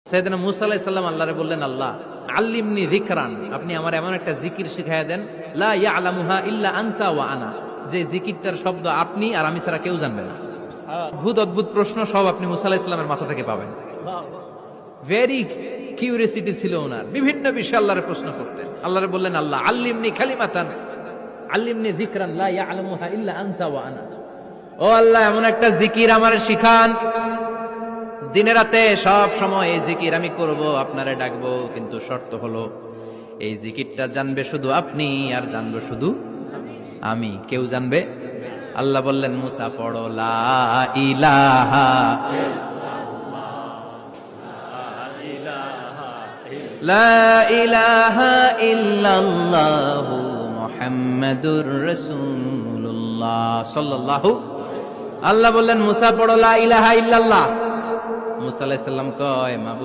সাইয়েদনা মূসা আলাইহিস সালাম আল্লাহরে বললেন, আল্লাহ আল্লিমনি যিকরান, আপনি আমার এমন একটা জিকির শিখাইয়া দেন, লা ইয়ালামুহা ইল্লা আনতা ওয়া আনা, যে জিকিরটার শব্দ আপনি আর আমি ছাড়া কেউ জানবে না। অদ্ভুত অদ্ভুত প্রশ্ন সব আপনি মূসা আলাইহিস সালামের মাথা থেকে পাবেন। ভেরি কিউরিওসিটি ছিল ওনার, বিভিন্ন বিষয়ে আল্লাহরে প্রশ্ন করতেন। আল্লাহরে বললেন, আল্লাহ আল্লিমনি কালিমাতান, আল্লিমনি যিকরান লা ইয়ালামুহা ইল্লা আনতা ওয়া আনা, ও আল্লাহ এমন একটা জিকির আমারে শিখান, দিনে রাতে সব সময় এই জিকির আমি করব, আপনারে ডাকবো, কিন্তু শর্ত হলো এই জিকিরটা জানবে শুধু আপনি আর জানবো শুধু আমি, কেউ জানবে। আল্লাহ বললেন, মুসা পড়ো লা ইলাহা লা ইলাহা ইল্লাল্লাহু মুহাম্মাদুর রাসূলুল্লাহ সাল্লাল্লাহু। আল্লাহ বললেন, মুসা পড়ো লা ইলাহা ইল্লাল্লাহ। মুসা আলাইহিস সালাম কয়, মাবুদ